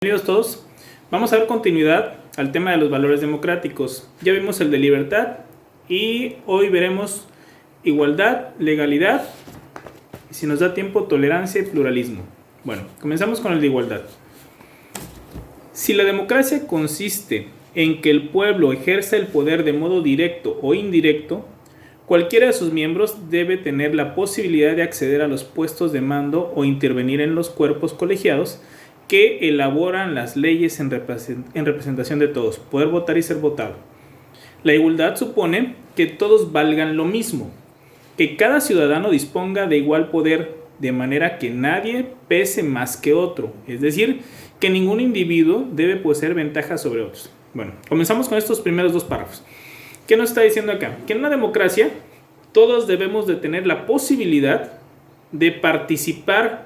Bienvenidos todos. Vamos a dar continuidad al tema de los valores democráticos. Ya vimos el de libertad y hoy veremos igualdad, legalidad y, si nos da tiempo, tolerancia y pluralismo. Bueno, comenzamos con el de igualdad. Si la democracia consiste en que el pueblo ejerza el poder de modo directo o indirecto, cualquiera de sus miembros debe tener la posibilidad de acceder a los puestos de mando o intervenir en los cuerpos colegiados que elaboran las leyes en representación de todos, poder votar y ser votado. La igualdad supone que todos valgan lo mismo, que cada ciudadano disponga de igual poder, de manera que nadie pese más que otro, es decir, que ningún individuo debe poseer ventajas sobre otros. Bueno, comenzamos con estos primeros dos párrafos. ¿Qué nos está diciendo acá? Que en una democracia todos debemos de tener la posibilidad de participar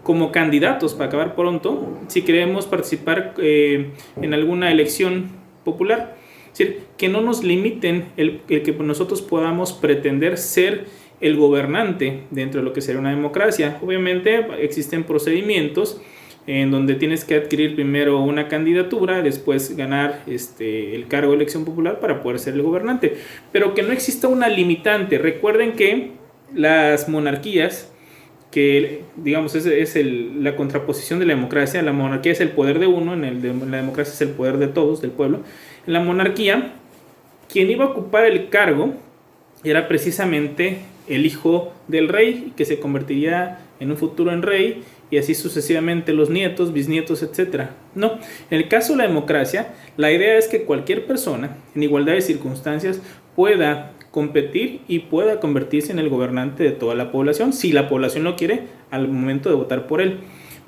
como candidatos, para acabar pronto, si queremos participar en alguna elección popular. Es decir, que no nos limiten el que nosotros podamos pretender ser el gobernante dentro de lo que sería una democracia. Obviamente existen procedimientos en donde tienes que adquirir primero una candidatura, después ganar el cargo de elección popular para poder ser el gobernante, pero que no exista una limitante. Recuerden que las monarquías, que digamos es la contraposición de la democracia. La monarquía es el poder de uno, en la democracia es el poder de todos, del pueblo. En la monarquía, quien iba a ocupar el cargo era precisamente el hijo del rey, que se convertiría en un futuro en rey, y así sucesivamente los nietos, bisnietos, etc. No, en el caso de la democracia, la idea es que cualquier persona, en igualdad de circunstancias, pueda competir y pueda convertirse en el gobernante de toda la población, si la población lo quiere al momento de votar por él.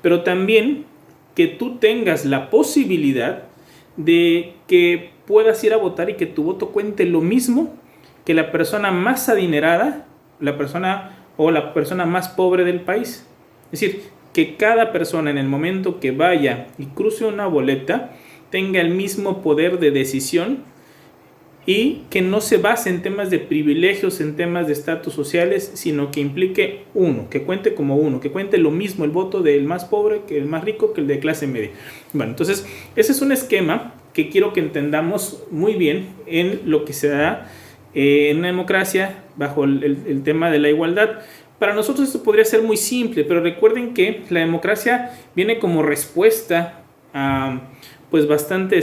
Pero también que tú tengas la posibilidad de que puedas ir a votar y que tu voto cuente lo mismo que la persona más adinerada, la persona más pobre del país. Es decir, que cada persona en el momento que vaya y cruce una boleta tenga el mismo poder de decisión y que no se base en temas de privilegios, en temas de estatus sociales, sino que implique uno, que cuente como uno, que cuente lo mismo el voto del más pobre que el más rico, que el de clase media. Bueno, entonces ese es un esquema que quiero que entendamos muy bien en lo que se da en una democracia bajo el tema de la igualdad. Para nosotros esto podría ser muy simple, pero recuerden que la democracia viene como respuesta a pues bastante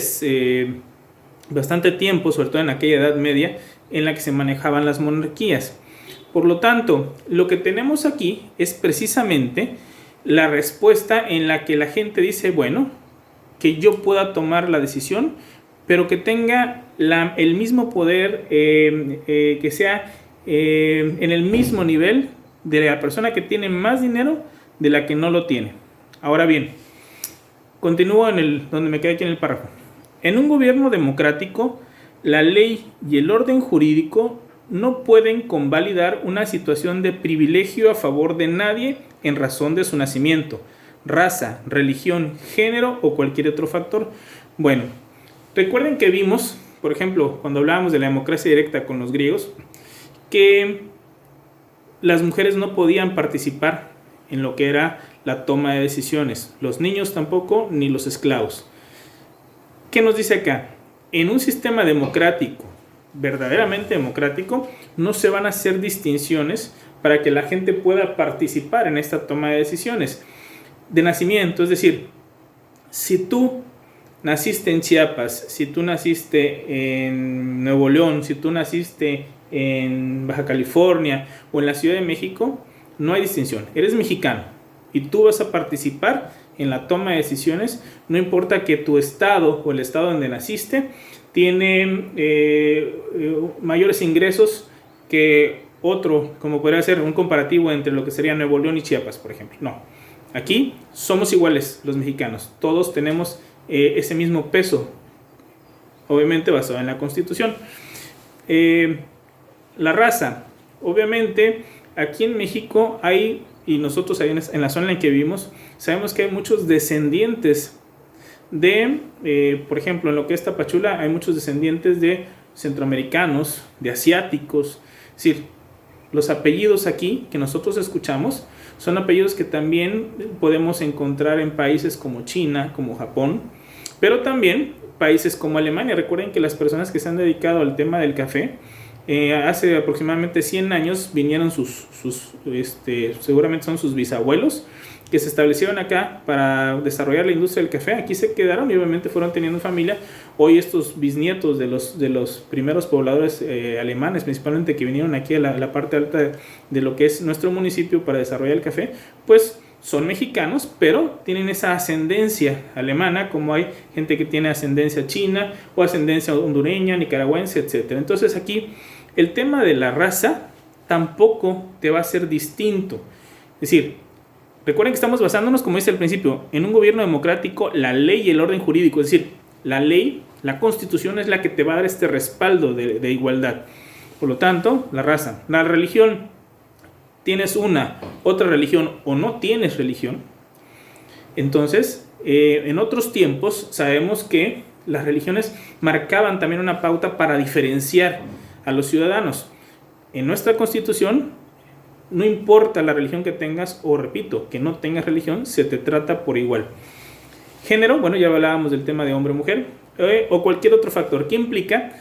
tiempo, sobre todo en aquella Edad Media, en la que se manejaban las monarquías. Por lo tanto, lo que tenemos aquí es precisamente la respuesta en la que la gente dice, bueno, que yo pueda tomar la decisión, pero que tenga el mismo poder, que sea en el mismo nivel de la persona que tiene más dinero de la que no lo tiene. Ahora bien, continúo donde me quedé aquí en el párrafo. En un gobierno democrático, la ley y el orden jurídico no pueden convalidar una situación de privilegio a favor de nadie en razón de su nacimiento, raza, religión, género o cualquier otro factor. Bueno, recuerden que vimos, por ejemplo, cuando hablábamos de la democracia directa con los griegos, que las mujeres no podían participar en lo que era la toma de decisiones, los niños tampoco, ni los esclavos. ¿Qué nos dice acá? En un sistema democrático, verdaderamente democrático, no se van a hacer distinciones para que la gente pueda participar en esta toma de decisiones de nacimiento. Es decir, si tú naciste en Chiapas, si tú naciste en Nuevo León, si tú naciste en Baja California o en la Ciudad de México, no hay distinción. Eres mexicano y tú vas a participar en la toma de decisiones, no importa que tu estado o el estado donde naciste tiene mayores ingresos que otro, como podría ser un comparativo entre lo que sería Nuevo León y Chiapas, por ejemplo. No, aquí somos iguales los mexicanos, todos tenemos ese mismo peso, obviamente basado en la Constitución. La raza, obviamente aquí en México hay, y nosotros ahí en la zona en la que vivimos, sabemos que hay muchos descendientes de, por ejemplo, en lo que es Tapachula, hay muchos descendientes de centroamericanos, de asiáticos. Es decir, Los apellidos aquí que nosotros escuchamos son apellidos que también podemos encontrar en países como China, como Japón, pero también países como Alemania. Recuerden que las personas que se han dedicado al tema del café, hace aproximadamente 100 años vinieron seguramente son sus bisabuelos, que se establecieron acá para desarrollar la industria del café. Aquí se quedaron y obviamente fueron teniendo familia. Hoy estos bisnietos de los primeros pobladores alemanes, principalmente, que vinieron aquí a la parte alta de lo que es nuestro municipio para desarrollar el café, pues son mexicanos, pero tienen esa ascendencia alemana, como hay gente que tiene ascendencia china o ascendencia hondureña, nicaragüense, etc. Entonces aquí el tema de la raza tampoco te va a ser distinto. Es decir, recuerden que estamos basándonos, como dice al principio, en un gobierno democrático, la ley y el orden jurídico. Es decir, la ley, la constitución es la que te va a dar este respaldo de igualdad. Por lo tanto, la raza, la religión, tienes otra religión o no tienes religión. Entonces, en otros tiempos sabemos que las religiones marcaban también una pauta para diferenciar a los ciudadanos. En nuestra constitución, no importa la religión que tengas, o repito, que no tengas religión, se te trata por igual. Género, bueno, ya hablábamos del tema de hombre o mujer, o cualquier otro factor que implica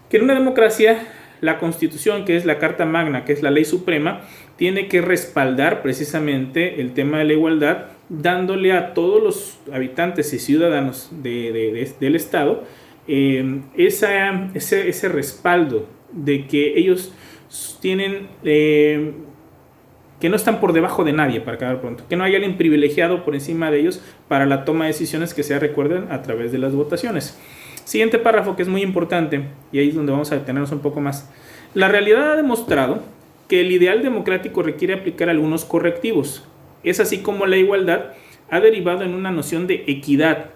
que en una democracia la Constitución, que es la Carta Magna, que es la ley suprema, tiene que respaldar precisamente el tema de la igualdad, dándole a todos los habitantes y ciudadanos del Estado ese respaldo de que ellos tienen, que no están por debajo de nadie, para acabar pronto, que no hay alguien privilegiado por encima de ellos para la toma de decisiones que se recuerden a través de las votaciones. Siguiente párrafo, que es muy importante, y ahí es donde vamos a detenernos un poco más. La realidad ha demostrado que el ideal democrático requiere aplicar algunos correctivos. Es así como la igualdad ha derivado en una noción de equidad,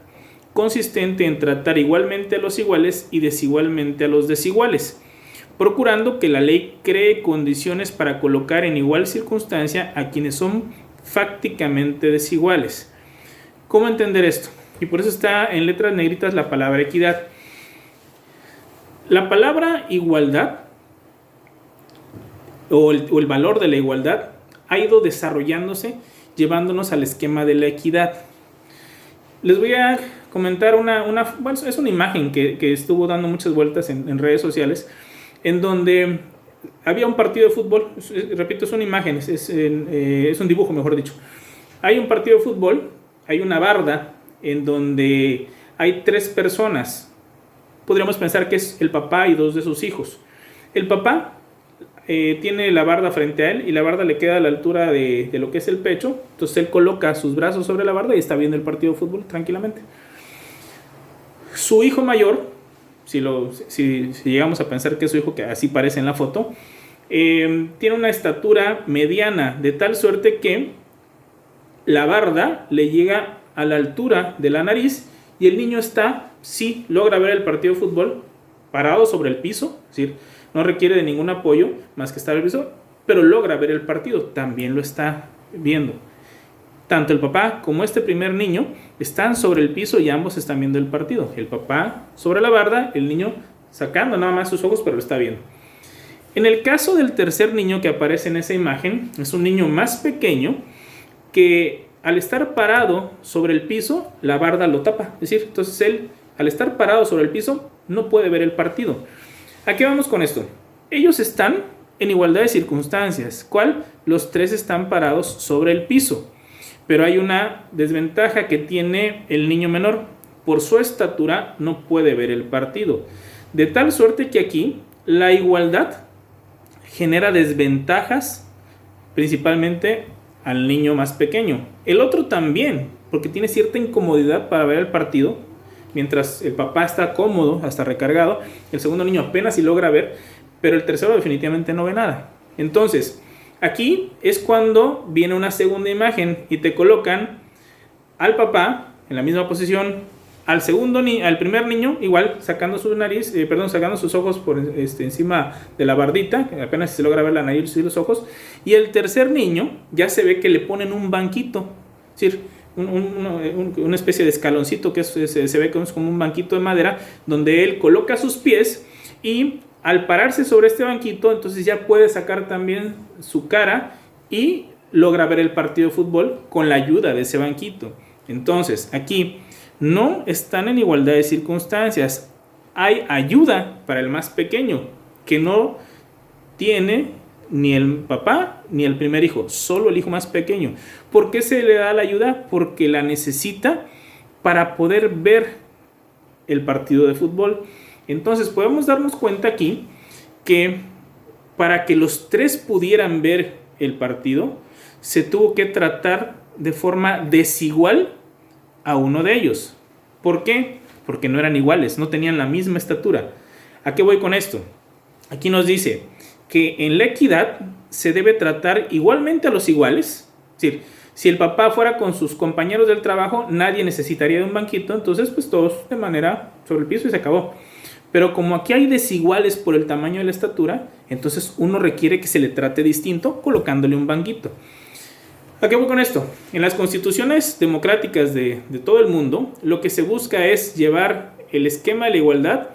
consistente en tratar igualmente a los iguales y desigualmente a los desiguales, procurando que la ley cree condiciones para colocar en igual circunstancia a quienes son fácticamente desiguales. ¿Cómo entender esto? Y por eso está en letras negritas la palabra equidad. La palabra igualdad o el valor de la igualdad ha ido desarrollándose, llevándonos al esquema de la equidad. Les voy a comentar bueno, es una imagen que estuvo dando muchas vueltas en redes sociales, en donde había un partido de fútbol. Repito, es una imagen, es un dibujo, mejor dicho. Hay un partido de fútbol, hay una barda en donde hay 3 personas. Podríamos pensar que es el papá y 2 de sus hijos. El papá tiene la barda frente a él y la barda le queda a la altura de lo que es el pecho. Entonces él coloca sus brazos sobre la barda y está viendo el partido de fútbol tranquilamente. Su hijo mayor, si llegamos a pensar que es su hijo, que así parece en la foto, tiene una estatura mediana, de tal suerte que la barda le llega a la altura de la nariz y el niño sí logra ver el partido de fútbol parado sobre el piso, es decir, no requiere de ningún apoyo más que estar en el piso, pero logra ver el partido, también lo está viendo. Tanto el papá como este primer niño están sobre el piso y ambos están viendo el partido. El papá sobre la barda, el niño sacando nada más sus ojos, pero lo está viendo. En el caso del tercer niño que aparece en esa imagen, es un niño más pequeño que al estar parado sobre el piso, la barda lo tapa. Es decir, entonces él, al estar parado sobre el piso, no puede ver el partido. ¿A qué vamos con esto? Ellos están en igualdad de circunstancias. ¿Cuál? Los 3 están parados sobre el piso. Pero hay una desventaja que tiene el niño menor. Por su estatura no puede ver el partido. De tal suerte que aquí la igualdad genera desventajas principalmente al niño más pequeño. El otro también, porque tiene cierta incomodidad para ver el partido. Mientras el papá está cómodo, hasta recargado, el segundo niño apenas si logra ver, pero el tercero definitivamente no ve nada. Entonces, aquí es cuando viene una segunda imagen y te colocan al papá en la misma posición, al primer niño igual sacando su nariz, sacando sus ojos por encima de la bardita, que apenas se logra ver la nariz y los ojos, y el tercer niño ya se ve que le ponen un banquito, es decir, una especie de escaloncito que se ve que es como un banquito de madera, donde él coloca sus pies y al pararse sobre este banquito, entonces ya puede sacar también su cara y logra ver el partido de fútbol con la ayuda de ese banquito. Entonces, aquí no están en igualdad de circunstancias. Hay ayuda para el más pequeño, que no tiene ni el papá ni el primer hijo, solo el hijo más pequeño. ¿Por qué se le da la ayuda? Porque la necesita para poder ver el partido de fútbol. Entonces podemos darnos cuenta aquí que para que los tres pudieran ver el partido, se tuvo que tratar de forma desigual a uno de ellos. ¿Por qué? Porque no eran iguales, no tenían la misma estatura. ¿A qué voy con esto? Aquí nos dice que en la equidad se debe tratar igualmente a los iguales. Es decir, si el papá fuera con sus compañeros del trabajo, nadie necesitaría de un banquito, entonces pues todos de manera sobre el piso y se acabó. Pero como aquí hay desiguales por el tamaño de la estatura, entonces uno requiere que se le trate distinto colocándole un banquito. ¿A qué voy con esto? En las constituciones democráticas de todo el mundo, lo que se busca es llevar el esquema de la igualdad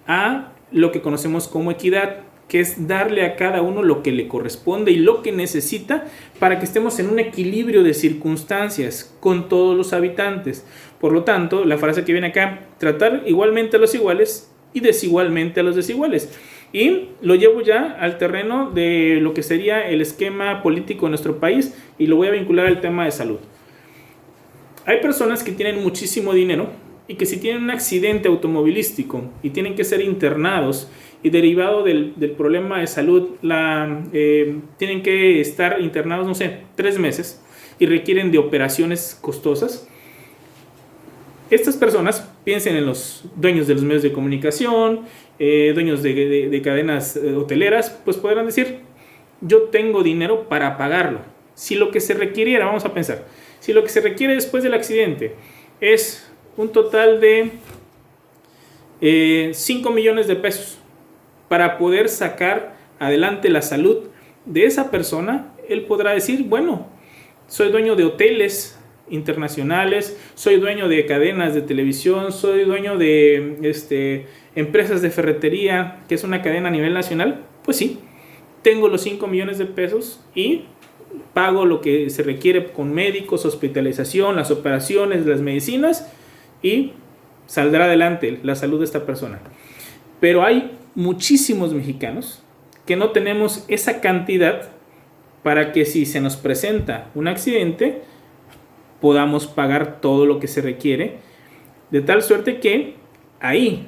a lo que conocemos como equidad, que es darle a cada uno lo que le corresponde y lo que necesita para que estemos en un equilibrio de circunstancias con todos los habitantes. Por lo tanto, la frase que viene acá, tratar igualmente a los iguales y desigualmente a los desiguales. Y lo llevo ya al terreno de lo que sería el esquema político de nuestro país y lo voy a vincular al tema de salud. Hay personas que tienen muchísimo dinero y que si tienen un accidente automovilístico y tienen que ser internados y derivado del problema de salud tienen que estar internados, no sé, 3 meses y requieren de operaciones costosas. Estas personas, piensen en los dueños de los medios de comunicación, dueños de cadenas hoteleras, pues podrán decir, yo tengo dinero para pagarlo. Si lo que se requiriera, vamos a pensar, si lo que se requiere después del accidente es un total de 5 millones de pesos para poder sacar adelante la salud de esa persona, él podrá decir, bueno, soy dueño de hoteles internacionales, soy dueño de cadenas de televisión, soy dueño de empresas de ferretería, que es una cadena a nivel nacional, pues sí, tengo los 5 millones de pesos y pago lo que se requiere con médicos, hospitalización, las operaciones, las medicinas y saldrá adelante la salud de esta persona. Pero hay muchísimos mexicanos que no tenemos esa cantidad para que si se nos presenta un accidente podamos pagar todo lo que se requiere, de tal suerte que ahí,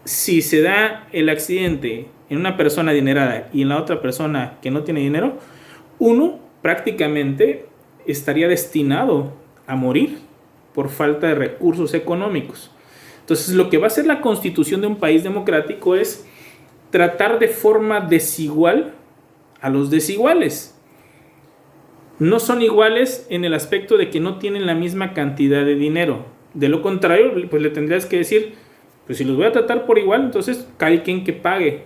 si se da el accidente en una persona adinerada y en la otra persona que no tiene dinero, uno prácticamente estaría destinado a morir por falta de recursos económicos. Entonces, lo que va a hacer la constitución de un país democrático es tratar de forma desigual a los desiguales. No son iguales en el aspecto de que no tienen la misma cantidad de dinero. De lo contrario, pues le tendrías que decir, pues si los voy a tratar por igual, entonces cada quien que pague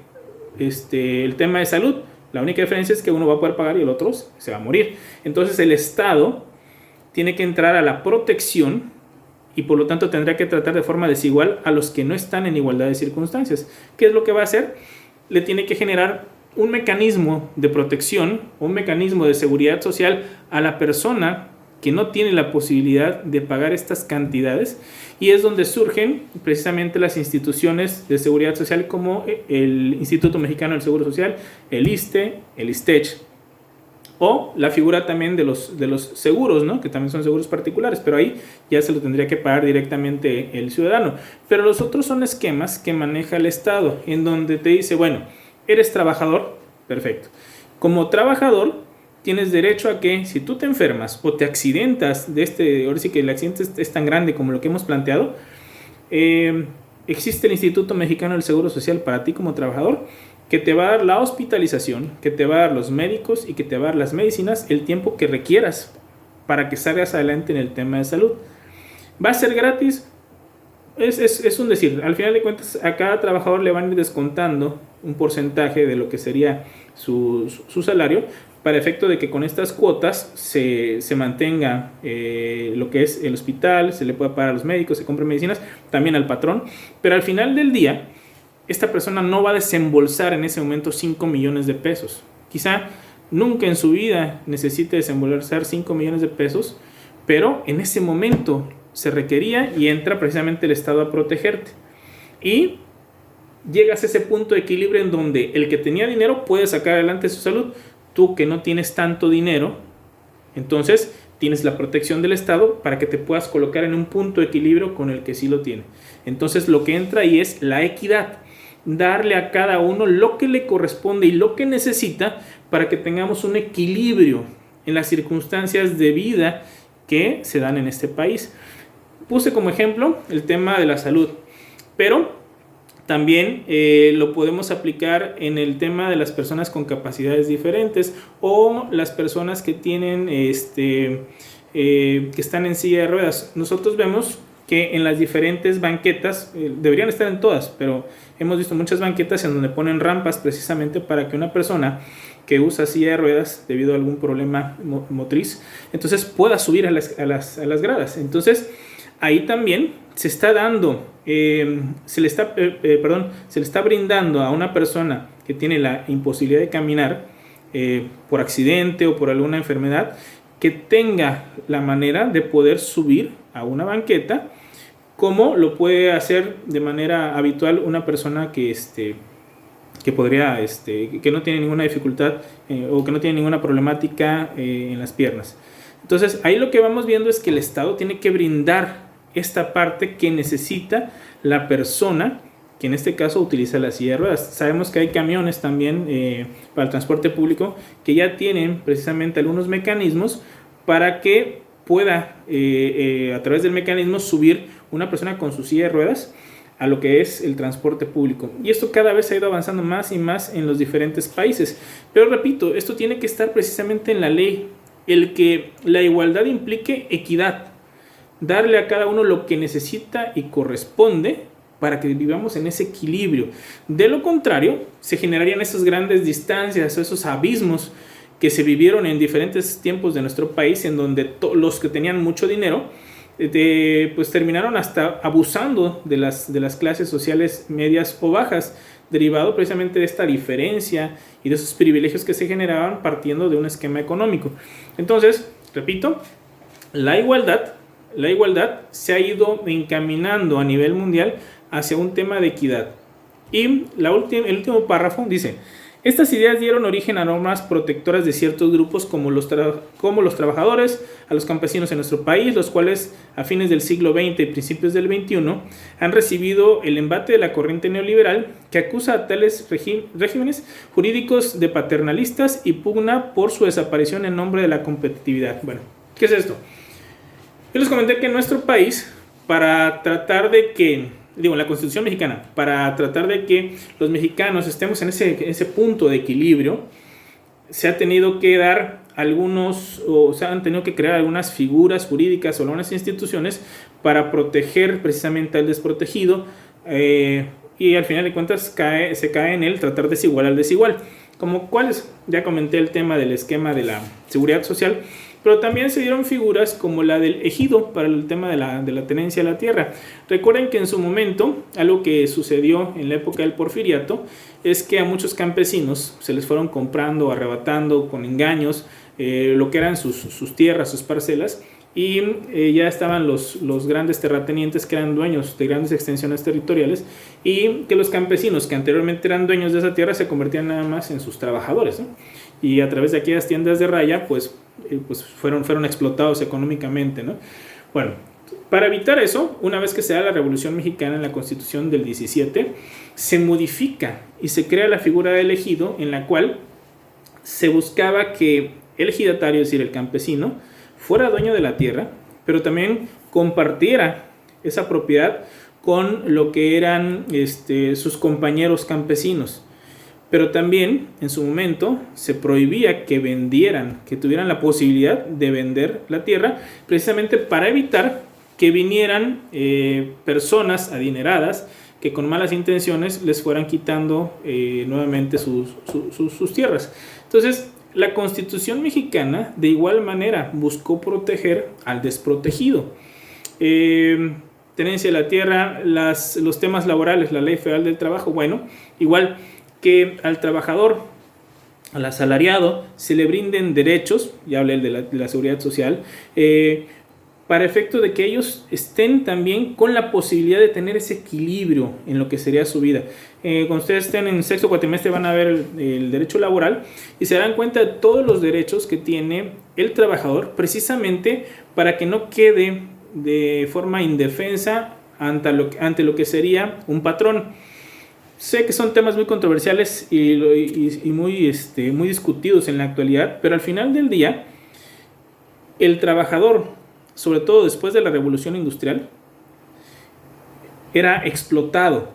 el tema de salud. La única diferencia es que uno va a poder pagar y el otro se va a morir. Entonces el Estado tiene que entrar a la protección y por lo tanto tendrá que tratar de forma desigual a los que no están en igualdad de circunstancias. ¿Qué es lo que va a hacer? Le tiene que generar un mecanismo de protección, un mecanismo de seguridad social a la persona que no tiene la posibilidad de pagar estas cantidades, y es donde surgen precisamente las instituciones de seguridad social como el Instituto Mexicano del Seguro Social, el ISSSTE, el ISTECH, o la figura también de los seguros, ¿no? Que también son seguros particulares, pero ahí ya se lo tendría que pagar directamente el ciudadano. Pero los otros son esquemas que maneja el Estado, en donde te dice, bueno, eres trabajador, perfecto. Como trabajador, tienes derecho a que si tú te enfermas o te accidentas ahora sí que el accidente es tan grande como lo que hemos planteado, existe el Instituto Mexicano del Seguro Social para ti como trabajador, que te va a dar la hospitalización, que te va a dar los médicos y que te va a dar las medicinas el tiempo que requieras para que salgas adelante en el tema de salud. ¿Va a ser gratis? Es un decir. Al final de cuentas, a cada trabajador le van a ir descontando un porcentaje de lo que sería su salario, para efecto de que con estas cuotas se mantenga lo que es el hospital, se le pueda pagar a los médicos, se compren medicinas, también al patrón. Pero al final del día, esta persona no va a desembolsar en ese momento 5 millones de pesos. Quizá nunca en su vida necesite desembolsar 5 millones de pesos, pero en ese momento se requería y entra precisamente el Estado a protegerte. Y llegas a ese punto de equilibrio en donde el que tenía dinero puede sacar adelante su salud. Tú que no tienes tanto dinero, entonces tienes la protección del Estado para que te puedas colocar en un punto de equilibrio con el que sí lo tiene. Entonces lo que entra ahí es la equidad. Darle a cada uno lo que le corresponde y lo que necesita para que tengamos un equilibrio en las circunstancias de vida que se dan en este país. Puse como ejemplo el tema de la salud, pero también lo podemos aplicar en el tema de las personas con capacidades diferentes o las personas que tienen que están en silla de ruedas. Nosotros vemos que en las diferentes banquetas, deberían estar en todas, pero hemos visto muchas banquetas en donde ponen rampas precisamente para que una persona que usa silla de ruedas debido a algún problema motriz, entonces pueda subir a las gradas. Entonces ahí también se está dando, se le está brindando a una persona que tiene la imposibilidad de caminar por accidente o por alguna enfermedad, que tenga la manera de poder subir a una banqueta, como lo puede hacer de manera habitual una persona que podría, que no tiene ninguna dificultad o que no tiene ninguna problemática en las piernas. Entonces ahí lo que vamos viendo es que el Estado tiene que brindar esta parte que necesita la persona que en este caso utiliza la silla de ruedas. Sabemos que hay camiones también para el transporte público que ya tienen precisamente algunos mecanismos para que pueda a través del mecanismo subir una persona con su silla de ruedas a lo que es el transporte público. Y esto cada vez ha ido avanzando más y más en los diferentes países. Pero repito, esto tiene que estar precisamente en la ley, el que la igualdad implique equidad, darle a cada uno lo que necesita y corresponde para que vivamos en ese equilibrio. De lo contrario, se generarían esas grandes distancias, esos abismos que se vivieron en diferentes tiempos de nuestro país, en donde los que tenían mucho dinero pues terminaron hasta abusando de las clases sociales medias o bajas, derivado precisamente de esta diferencia y de esos privilegios que se generaban partiendo de un esquema económico. Entonces, repito, la igualdad se ha ido encaminando a nivel mundial hacia un tema de equidad. Y el último párrafo dice: estas ideas dieron origen a normas protectoras de ciertos grupos como los trabajadores, a los campesinos en nuestro país, los cuales a fines del siglo XX y principios del XXI han recibido el embate de la corriente neoliberal que acusa a tales regímenes jurídicos de paternalistas y pugna por su desaparición en nombre de la competitividad. Bueno, ¿qué es esto? Yo les comenté que en nuestro país, para tratar de que, la Constitución mexicana, para tratar de que los mexicanos estemos en ese punto de equilibrio, se ha tenido que dar se han tenido que crear algunas figuras jurídicas o algunas instituciones para proteger precisamente al desprotegido, y al final de cuentas se cae en el tratar desigual al desigual. Como cuáles, ya comenté el tema del esquema de la seguridad social, pero también se dieron figuras como la del ejido para el tema de la tenencia de la tierra. Recuerden que en su momento, algo que sucedió en la época del Porfiriato, es que a muchos campesinos se les fueron comprando, arrebatando con engaños lo que eran sus tierras, sus parcelas, y ya estaban los grandes terratenientes que eran dueños de grandes extensiones territoriales, y que los campesinos que anteriormente eran dueños de esa tierra se convertían nada más en sus trabajadores, ¿no? Y a través de aquellas tiendas de raya pues fueron explotados económicamente, ¿no? Bueno, para evitar eso, una vez que se da la Revolución Mexicana en la Constitución del 17, se modifica y se crea la figura del ejido, en la cual se buscaba que el ejidatario, es decir, el campesino, fuera dueño de la tierra, pero también compartiera esa propiedad con lo que eran sus compañeros campesinos. Pero también en su momento se prohibía que vendieran, que tuvieran la posibilidad de vender la tierra, precisamente para evitar que vinieran personas adineradas que con malas intenciones les fueran quitando nuevamente sus tierras. Entonces, la Constitución mexicana de igual manera buscó proteger al desprotegido. tenencia de la tierra, los temas laborales, la ley federal del trabajo, bueno, igual que al trabajador, al asalariado, se le brinden derechos, ya hablé de la seguridad social, para efecto de que ellos estén también con la posibilidad de tener ese equilibrio en lo que sería su vida. Cuando ustedes estén en sexto cuatrimestre van a ver el derecho laboral y se darán cuenta de todos los derechos que tiene el trabajador, precisamente para que no quede de forma indefensa ante lo que sería un patrón. Sé que son temas muy controversiales y muy discutidos en la actualidad, pero al final del día, el trabajador, sobre todo después de la Revolución Industrial, era explotado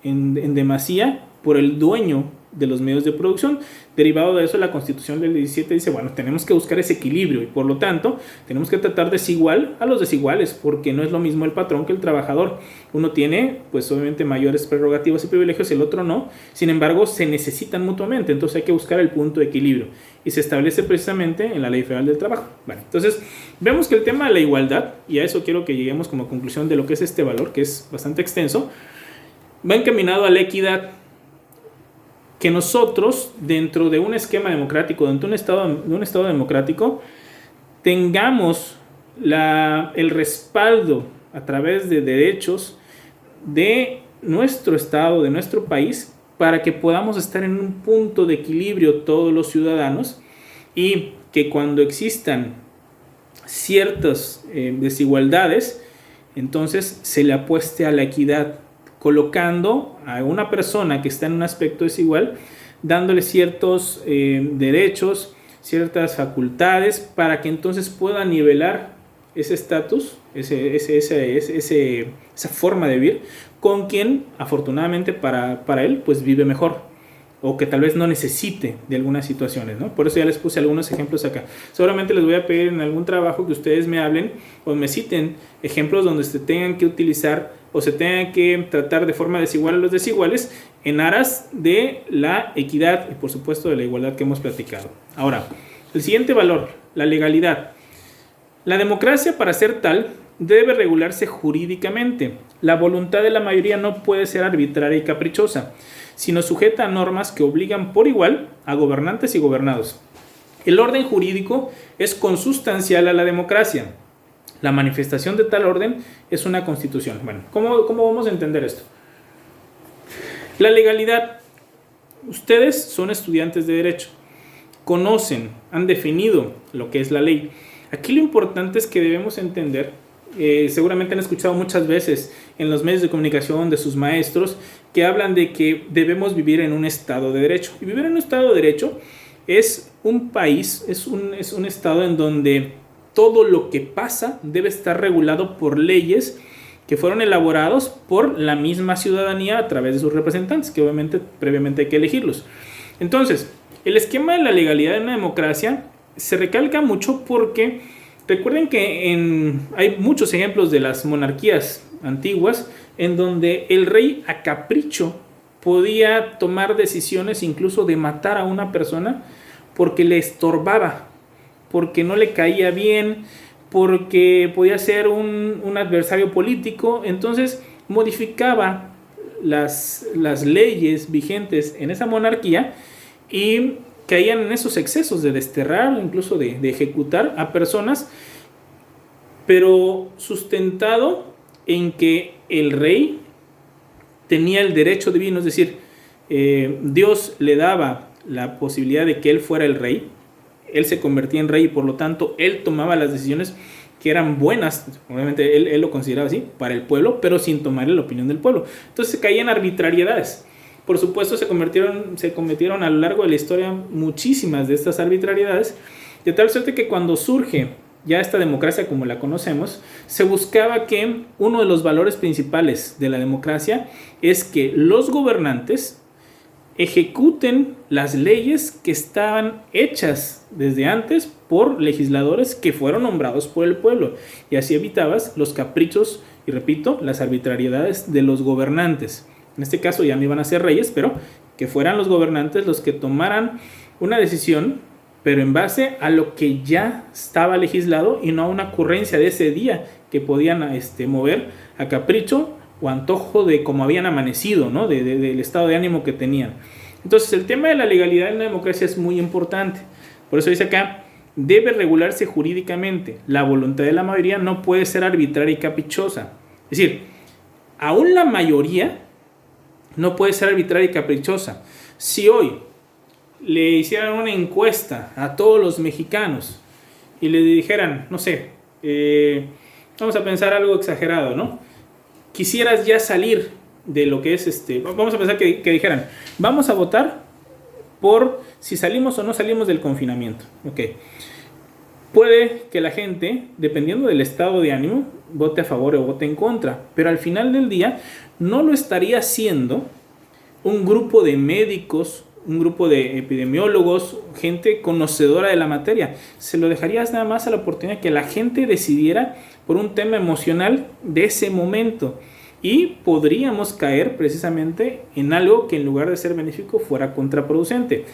en demasía por el dueño de los medios de producción. Derivado de eso, la Constitución del 17 dice, bueno, tenemos que buscar ese equilibrio y por lo tanto tenemos que tratar desigual a los desiguales, porque no es lo mismo el patrón que el trabajador. Uno tiene, pues obviamente, mayores prerrogativas y privilegios y el otro no. Sin embargo, se necesitan mutuamente, entonces hay que buscar el punto de equilibrio y se establece precisamente en la Ley Federal del Trabajo. Bueno, entonces vemos que el tema de la igualdad, y a eso quiero que lleguemos como conclusión de lo que es este valor, que es bastante extenso, va encaminado a la equidad. Que nosotros, dentro de un esquema democrático, dentro de un estado democrático, tengamos el respaldo a través de derechos de nuestro estado, de nuestro país, para que podamos estar en un punto de equilibrio todos los ciudadanos y que cuando existan ciertas desigualdades, entonces se le apueste a la equidad, colocando a una persona que está en un aspecto desigual, dándole ciertos derechos, ciertas facultades, para que entonces pueda nivelar ese estatus, esa forma de vivir, con quien afortunadamente para él pues vive mejor, o que tal vez no necesite de algunas situaciones, ¿no? Por eso ya les puse algunos ejemplos acá. Seguramente les voy a pedir en algún trabajo que ustedes me hablen o me citen ejemplos donde se tengan que utilizar o se tengan que tratar de forma desigual a los desiguales en aras de la equidad y por supuesto de la igualdad que hemos platicado. Ahora, el siguiente valor, la legalidad. La democracia, para ser tal, debe regularse jurídicamente. La voluntad de la mayoría no puede ser arbitraria y caprichosa, sino sujeta a normas que obligan por igual a gobernantes y gobernados. El orden jurídico es consustancial a la democracia. La manifestación de tal orden es una constitución. Bueno, ¿cómo vamos a entender esto? La legalidad. Ustedes son estudiantes de derecho, conocen, han definido lo que es la ley. Aquí lo importante es que debemos entender, seguramente han escuchado muchas veces en los medios de comunicación de sus maestros que hablan de que debemos vivir en un estado de derecho. Y vivir en un estado de derecho es un país, es un estado en donde todo lo que pasa debe estar regulado por leyes que fueron elaborados por la misma ciudadanía a través de sus representantes, que obviamente previamente hay que elegirlos. Entonces, el esquema de la legalidad en una democracia se recalca mucho porque recuerden que hay muchos ejemplos de las monarquías antiguas en donde el rey a capricho podía tomar decisiones incluso de matar a una persona porque le estorbaba, porque no le caía bien, porque podía ser un adversario político. Entonces modificaba las leyes vigentes en esa monarquía y caían en esos excesos de desterrar, incluso de ejecutar a personas, pero sustentado en que el rey tenía el derecho divino, es decir, Dios le daba la posibilidad de que él fuera el rey, él se convertía en rey y por lo tanto él tomaba las decisiones que eran buenas, obviamente él lo consideraba así, para el pueblo, pero sin tomar la opinión del pueblo. Entonces se caían arbitrariedades. Por supuesto se cometieron a lo largo de la historia muchísimas de estas arbitrariedades, de tal suerte que cuando surge ya esta democracia como la conocemos, se buscaba que uno de los valores principales de la democracia es que los gobernantes ejecuten las leyes que estaban hechas desde antes por legisladores que fueron nombrados por el pueblo, y así evitabas los caprichos y, repito, las arbitrariedades de los gobernantes. En este caso ya no iban a ser reyes, pero que fueran los gobernantes los que tomaran una decisión pero en base a lo que ya estaba legislado y no a una ocurrencia de ese día que podían mover a capricho o antojo de cómo habían amanecido, ¿no? Del estado de ánimo que tenían. Entonces el tema de la legalidad en la democracia es muy importante. Por eso dice acá, debe regularse jurídicamente. La voluntad de la mayoría no puede ser arbitraria y caprichosa. Es decir, aún la mayoría no puede ser arbitraria y caprichosa. Si hoy le hicieran una encuesta a todos los mexicanos y le dijeran, no sé, vamos a pensar algo exagerado, ¿no? Quisieras ya salir de lo que es vamos a pensar que dijeran, vamos a votar por si salimos o no salimos del confinamiento. Ok. Puede que la gente, dependiendo del estado de ánimo, vote a favor o vote en contra, pero al final del día no lo estaría haciendo un grupo de médicos, un grupo de epidemiólogos, gente conocedora de la materia. Se lo dejarías nada más a la oportunidad que la gente decidiera por un tema emocional de ese momento. Y podríamos caer precisamente en algo que en lugar de ser benéfico fuera contraproducente.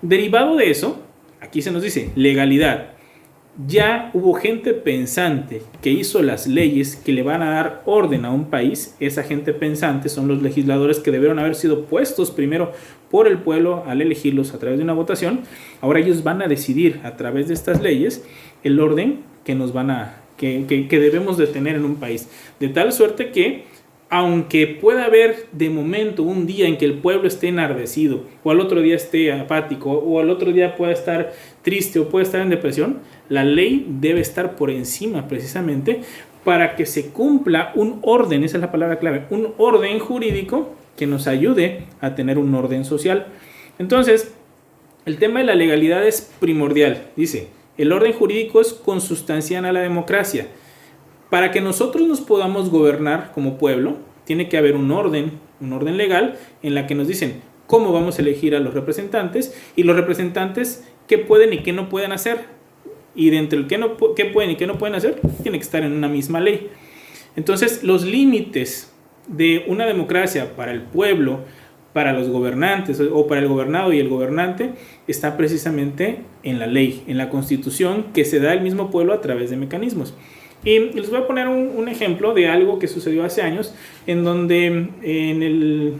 Derivado de eso, aquí se nos dice legalidad. Ya hubo gente pensante que hizo las leyes que le van a dar orden a un país. Esa gente pensante son los legisladores que debieron haber sido puestos primero por el pueblo al elegirlos a través de una votación. Ahora ellos van a decidir a través de estas leyes el orden que nos que debemos de tener en un país. De tal suerte que aunque pueda haber de momento un día en que el pueblo esté enardecido, o al otro día esté apático, o al otro día pueda estar triste o pueda estar en depresión, la ley debe estar por encima precisamente para que se cumpla un orden, esa es la palabra clave, un orden jurídico que nos ayude a tener un orden social. Entonces, el tema de la legalidad es primordial. Dice, el orden jurídico es consustancial a la democracia. Para que nosotros nos podamos gobernar como pueblo, tiene que haber un orden legal en la que nos dicen cómo vamos a elegir a los representantes y los representantes qué pueden y qué no pueden hacer. Y dentro del qué pueden y qué no pueden hacer, tiene que estar en una misma ley. Entonces, los límites de una democracia para el pueblo, para los gobernantes o para el gobernado y el gobernante, está precisamente en la ley, en la Constitución que se da al mismo pueblo a través de mecanismos. Y les voy a poner un ejemplo de algo que sucedió hace años, en donde en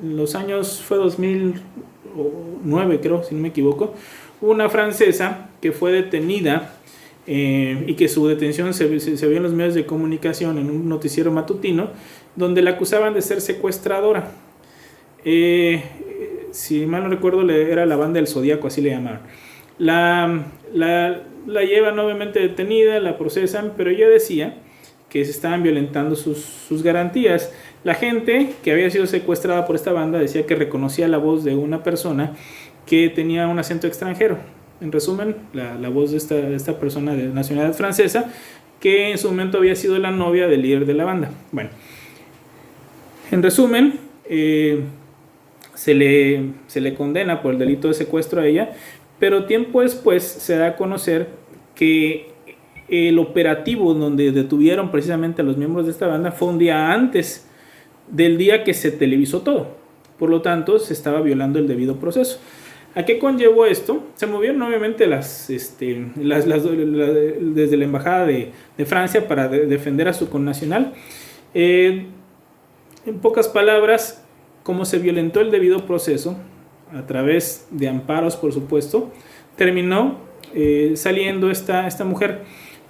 los años, fue 2009 creo, si no me equivoco, una francesa que fue detenida y que su detención se vio en los medios de comunicación, en un noticiero matutino, donde la acusaban de ser secuestradora. Si mal no recuerdo, era la banda del Zodíaco, así le llamaban. La llevan obviamente detenida, la procesan, pero ella decía que se estaban violentando sus garantías. La gente que había sido secuestrada por esta banda decía que reconocía la voz de una persona que tenía un acento extranjero. En resumen, la voz de esta persona de nacionalidad francesa, que en su momento había sido la novia del líder de la banda. Bueno, en resumen, se le condena por el delito de secuestro a ella, pero tiempo después se da a conocer que el operativo donde detuvieron precisamente a los miembros de esta banda fue un día antes del día que se televisó todo. Por lo tanto, se estaba violando el debido proceso. ¿A qué conllevó esto? Se movieron obviamente desde la embajada de Francia para defender a su connacional. En pocas palabras, como se violentó el debido proceso, a través de amparos, por supuesto, terminó saliendo esta mujer,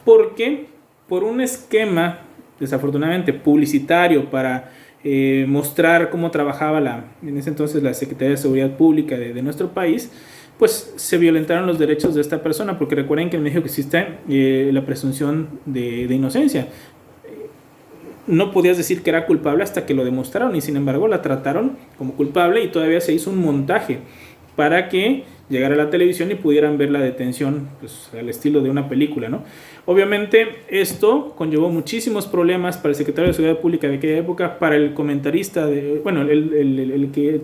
porque por un esquema, desafortunadamente, publicitario para mostrar cómo trabajaba en ese entonces la Secretaría de Seguridad Pública de nuestro país, pues se violentaron los derechos de esta persona, porque recuerden que en México existe la presunción de inocencia. No podías decir que era culpable hasta que lo demostraron, y sin embargo la trataron como culpable y todavía se hizo un montaje para que llegara a la televisión y pudieran ver la detención, pues, al estilo de una película, ¿no? Obviamente esto conllevó muchísimos problemas para el secretario de Seguridad Pública de aquella época, para el comentarista, el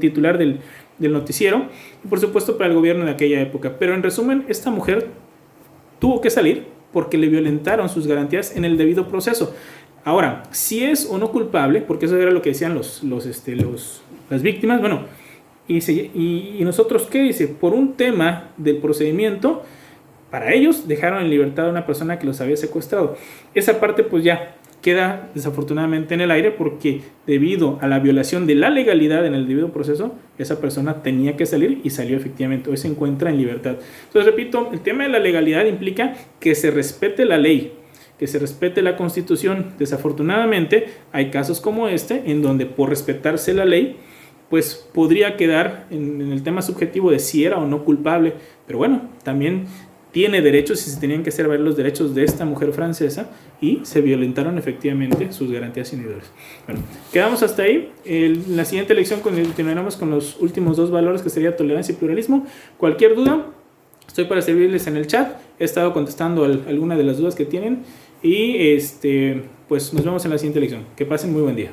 titular del noticiero, y por supuesto para el gobierno de aquella época. Pero en resumen, esta mujer tuvo que salir porque le violentaron sus garantías en el debido proceso. Ahora, si es o no culpable, porque eso era lo que decían las víctimas, bueno, Y nosotros, ¿qué dice? Por un tema del procedimiento, para ellos dejaron en libertad a una persona que los había secuestrado. Esa parte pues ya queda desafortunadamente en el aire, porque debido a la violación de la legalidad en el debido proceso, esa persona tenía que salir y salió efectivamente. Hoy se encuentra en libertad. Entonces, repito, el tema de la legalidad implica que se respete la ley, que se respete la Constitución. Desafortunadamente hay casos como este en donde por respetarse la ley pues podría quedar en el tema subjetivo de si era o no culpable, pero bueno, también tiene derechos y se tenían que hacer valer los derechos de esta mujer francesa, y se violentaron efectivamente sus garantías individuales. Bueno, quedamos hasta ahí. En la siguiente lección continuaremos con los últimos dos valores, que sería tolerancia y pluralismo. Cualquier duda, estoy para servirles en el chat. He estado contestando alguna de las dudas que tienen, y pues nos vemos en la siguiente lección. Que pasen muy buen día.